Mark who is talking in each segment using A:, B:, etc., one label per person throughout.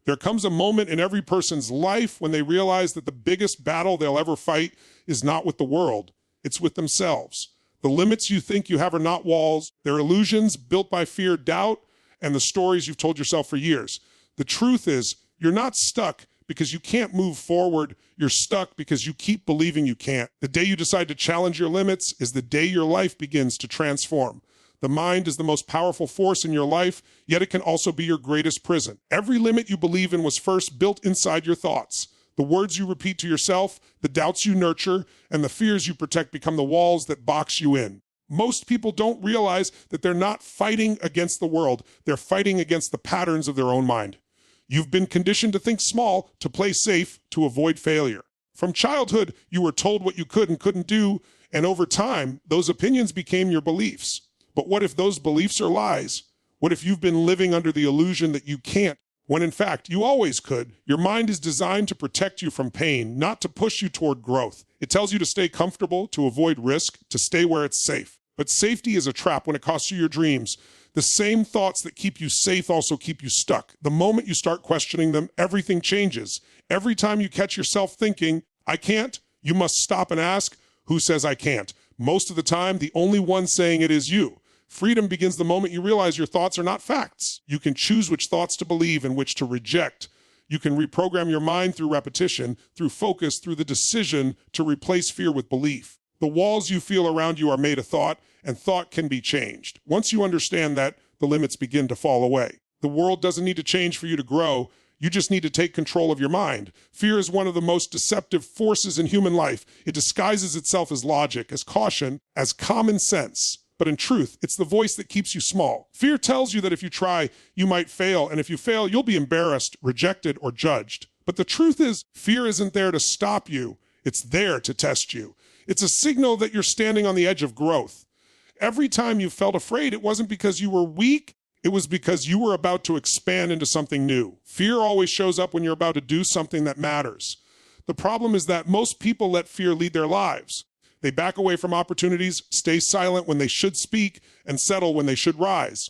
A: There comes a moment in every person's life when they realize that the biggest battle they'll ever fight is not with the world, it's with themselves. The limits you think you have are not walls, they're illusions built by fear, doubt, and the stories you've told yourself for years. The truth is, you're not stuck because you can't move forward, you're stuck because you keep believing you can't. The day you decide to challenge your limits is the day your life begins to transform. The mind is the most powerful force in your life, yet it can also be your greatest prison. Every limit you believe in was first built inside your thoughts. The words you repeat to yourself, the doubts you nurture, and the fears you protect become the walls that box you in. Most people don't realize that they're not fighting against the world, they're fighting against the patterns of their own mind. You've been conditioned to think small, to play safe, to avoid failure. From childhood, you were told what you could and couldn't do, and over time, those opinions became your beliefs. But what if those beliefs are lies? What if you've been living under the illusion that you can't, when in fact you always could? Your mind is designed to protect you from pain, not to push you toward growth. It tells you to stay comfortable, to avoid risk, to stay where it's safe. But safety is a trap when it costs you your dreams. The same thoughts that keep you safe also keep you stuck. The moment you start questioning them, everything changes. Every time you catch yourself thinking, I can't, you must stop and ask, who says I can't? Most of the time, the only one saying it is you. Freedom begins the moment you realize your thoughts are not facts. You can choose which thoughts to believe and which to reject. You can reprogram your mind through repetition, through focus, through the decision to replace fear with belief. The walls you feel around you are made of thought, and thought can be changed. Once you understand that, the limits begin to fall away. The world doesn't need to change for you to grow. You just need to take control of your mind. Fear is one of the most deceptive forces in human life. It disguises itself as logic, as caution, as common sense. But in truth, it's the voice that keeps you small. Fear tells you that if you try, you might fail, and if you fail, you'll be embarrassed, rejected, or judged. But the truth is, fear isn't there to stop you. It's there to test you. It's a signal that you're standing on the edge of growth. Every time you felt afraid, it wasn't because you were weak, it was because you were about to expand into something new. Fear always shows up when you're about to do something that matters. The problem is that most people let fear lead their lives. They back away from opportunities, stay silent when they should speak, and settle when they should rise.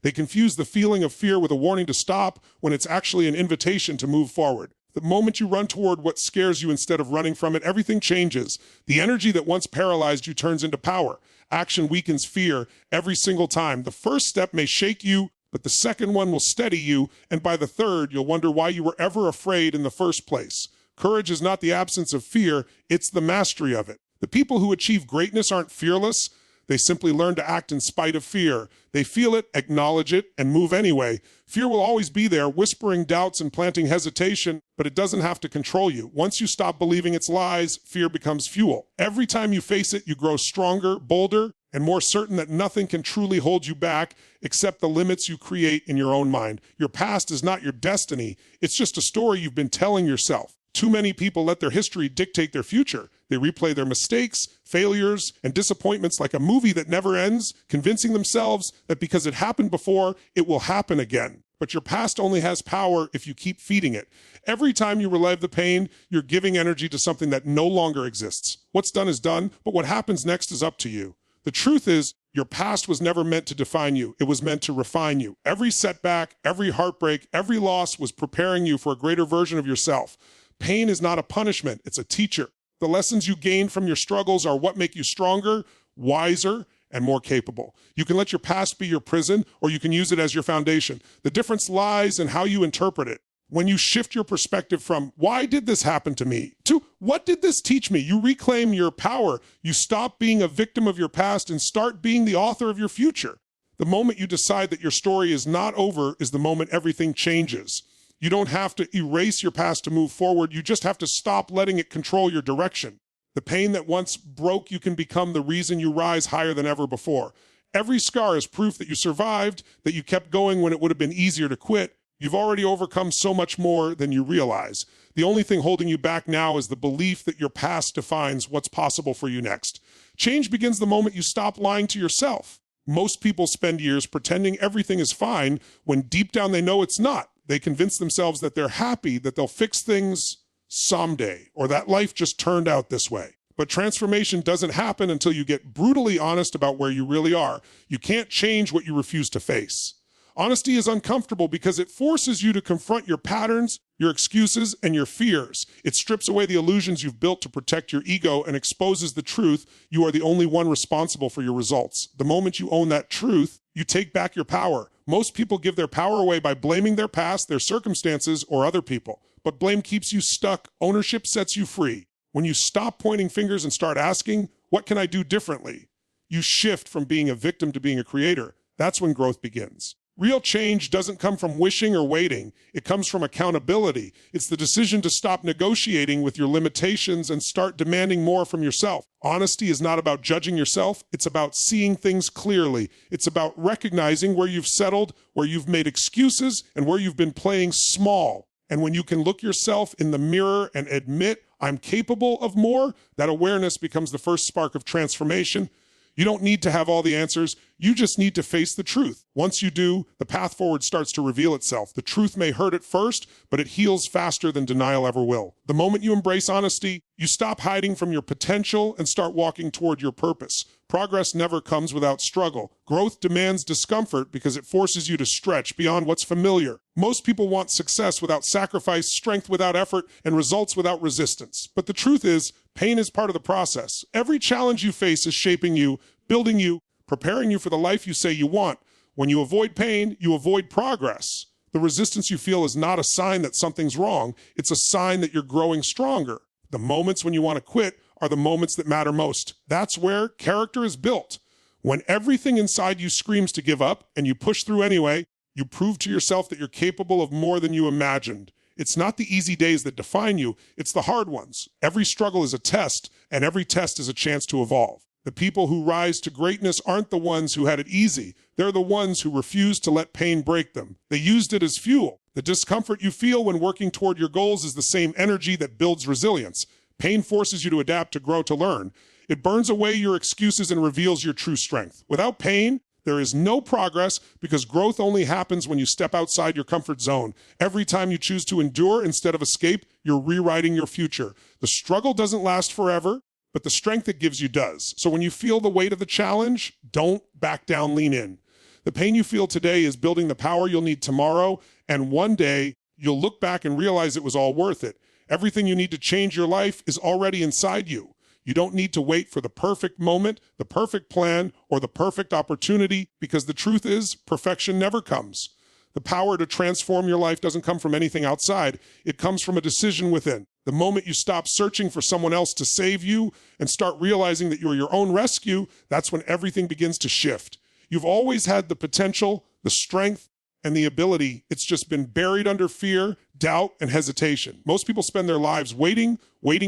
A: They confuse the feeling of fear with a warning to stop when it's actually an invitation to move forward. The moment you run toward what scares you instead of running from it, everything changes. The energy that once paralyzed you turns into power. Action weakens fear every single time. The first step may shake you, but the second one will steady you, and by the third, you'll wonder why you were ever afraid in the first place. Courage is not the absence of fear, it's the mastery of it. The people who achieve greatness aren't fearless. They simply learn to act in spite of fear. They feel it, acknowledge it, and move anyway. Fear will always be there, whispering doubts and planting hesitation, but it doesn't have to control you. Once you stop believing its lies, fear becomes fuel. Every time you face it, you grow stronger, bolder, and more certain that nothing can truly hold you back except the limits you create in your own mind. Your past is not your destiny. It's just a story you've been telling yourself. Too many people let their history dictate their future. They replay their mistakes, failures, and disappointments like a movie that never ends, convincing themselves that because it happened before, it will happen again. But your past only has power if you keep feeding it. Every time you relive the pain, you're giving energy to something that no longer exists. What's done is done, but what happens next is up to you. The truth is, your past was never meant to define you. It was meant to refine you. Every setback, every heartbreak, every loss was preparing you for a greater version of yourself. Pain is not a punishment, it's a teacher. The lessons you gain from your struggles are what make you stronger, wiser, and more capable. You can let your past be your prison, or you can use it as your foundation. The difference lies in how you interpret it. When you shift your perspective from, why did this happen to me, to what did this teach me, you reclaim your power. You stop being a victim of your past and start being the author of your future. The moment you decide that your story is not over is the moment everything changes. You don't have to erase your past to move forward. You just have to stop letting it control your direction. The pain that once broke you can become the reason you rise higher than ever before. Every scar is proof that you survived, that you kept going when it would have been easier to quit. You've already overcome so much more than you realize. The only thing holding you back now is the belief that your past defines what's possible for you next. Change begins the moment you stop lying to yourself. Most people spend years pretending everything is fine when deep down they know it's not. They convince themselves that they're happy, that they'll fix things someday, or that life just turned out this way. But transformation doesn't happen until you get brutally honest about where you really are. You can't change what you refuse to face. Honesty is uncomfortable because it forces you to confront your patterns, your excuses, and your fears. It strips away the illusions you've built to protect your ego and exposes the truth. You are the only one responsible for your results. The moment you own that truth, you take back your power. Most people give their power away by blaming their past, their circumstances, or other people. But blame keeps you stuck. Ownership sets you free. When you stop pointing fingers and start asking, what can I do differently? You shift from being a victim to being a creator. That's when growth begins. Real change doesn't come from wishing or waiting. It comes from accountability. It's the decision to stop negotiating with your limitations and start demanding more from yourself. Honesty is not about judging yourself. It's about seeing things clearly. It's about recognizing where you've settled, where you've made excuses, and where you've been playing small. And when you can look yourself in the mirror and admit, I'm capable of more, that awareness becomes the first spark of transformation. You don't need to have all the answers. You just need to face the truth. Once you do, the path forward starts to reveal itself. The truth may hurt at first, but it heals faster than denial ever will. The moment you embrace honesty, you stop hiding from your potential and start walking toward your purpose. Progress never comes without struggle. Growth demands discomfort because it forces you to stretch beyond what's familiar. Most people want success without sacrifice, strength without effort, and results without resistance. But the truth is, pain is part of the process. Every challenge you face is shaping you, building you, preparing you for the life you say you want. When you avoid pain, you avoid progress. The resistance you feel is not a sign that something's wrong. It's a sign that you're growing stronger. The moments when you want to quit are the moments that matter most. That's where character is built. When everything inside you screams to give up and you push through anyway, you prove to yourself that you're capable of more than you imagined. It's not the easy days that define you, it's the hard ones. Every struggle is a test, and every test is a chance to evolve. The people who rise to greatness aren't the ones who had it easy. They're the ones who refused to let pain break them. They used it as fuel. The discomfort you feel when working toward your goals is the same energy that builds resilience. Pain forces you to adapt, to grow, to learn. It burns away your excuses and reveals your true strength. Without pain, there is no progress because growth only happens when you step outside your comfort zone. Every time you choose to endure instead of escape, you're rewriting your future. The struggle doesn't last forever, but the strength it gives you does. So when you feel the weight of the challenge, don't back down, lean in. The pain you feel today is building the power you'll need tomorrow, and one day you'll look back and realize it was all worth it. Everything you need to change your life is already inside you. You don't need to wait for the perfect moment, the perfect plan, or the perfect opportunity, because the truth is, perfection never comes. The power to transform your life doesn't come from anything outside. It comes from a decision within. The moment you stop searching for someone else to save you and start realizing that you're your own rescue, that's when everything begins to shift. You've always had the potential, the strength, and the ability. It's just been buried under fear, doubt, and hesitation. Most people spend their lives waiting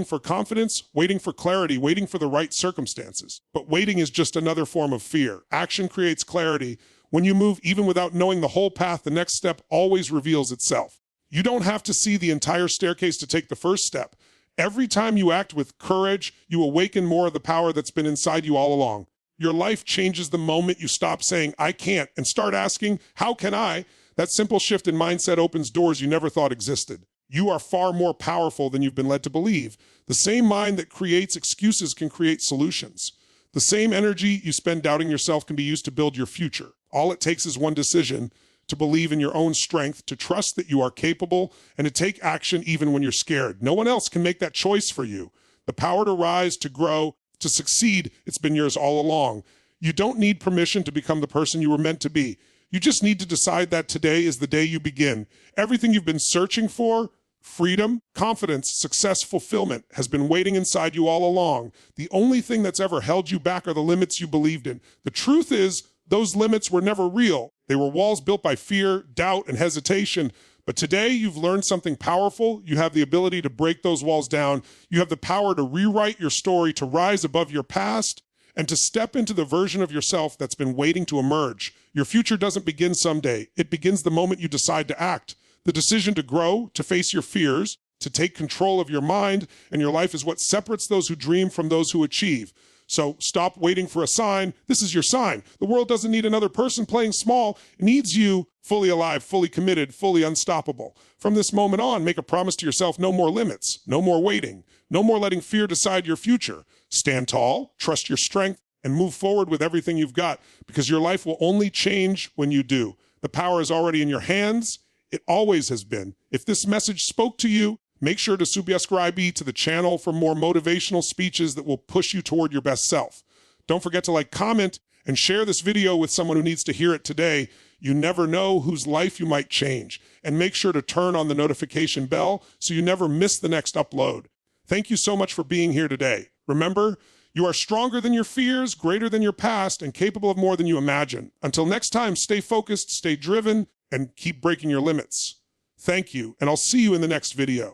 A: for confidence, waiting for clarity, waiting for the right circumstances. But waiting is just another form of fear. Action creates clarity. When you move, even without knowing the whole path, the next step always reveals itself. You don't have to see the entire staircase to take the first step. Every time you act with courage, you awaken more of the power that's been inside you all along. Your life changes the moment you stop saying, I can't, and start asking, how can I? That simple shift in mindset opens doors you never thought existed. You are far more powerful than you've been led to believe. The same mind that creates excuses can create solutions. The same energy you spend doubting yourself can be used to build your future. All it takes is one decision: to believe in your own strength, to trust that you are capable, and to take action even when you're scared. No one else can make that choice for you. The power to rise, to grow, to succeed, it's been yours all along. You don't need permission to become the person you were meant to be. You just need to decide that today is the day you begin. Everything you've been searching for, freedom, confidence, success, fulfillment, has been waiting inside you all along. The only thing that's ever held you back are the limits you believed in. The truth is, those limits were never real. They were walls built by fear, doubt, and hesitation. But today you've learned something powerful. You have the ability to break those walls down. You have the power to rewrite your story, to rise above your past, and to step into the version of yourself that's been waiting to emerge. Your future doesn't begin someday. It begins the moment you decide to act. The decision to grow, to face your fears, to take control of your mind and your life is what separates those who dream from those who achieve. So stop waiting for a sign. This is your sign. The world doesn't need another person playing small. It needs you fully alive, fully committed, fully unstoppable. From this moment on, make a promise to yourself: no more limits, no more waiting, no more letting fear decide your future. Stand tall, trust your strength, and move forward with everything you've got, because your life will only change when you do. The power is already in your hands. It always has been. If this message spoke to you, make sure to subscribe to the channel for more motivational speeches that will push you toward your best self. Don't forget to like, comment, and share this video with someone who needs to hear it today. You never know whose life you might change. And make sure to turn on the notification bell so you never miss the next upload. Thank you so much for being here today. Remember, you are stronger than your fears, greater than your past, and capable of more than you imagine. Until next time, stay focused, stay driven, and keep breaking your limits. Thank you, and I'll see you in the next video.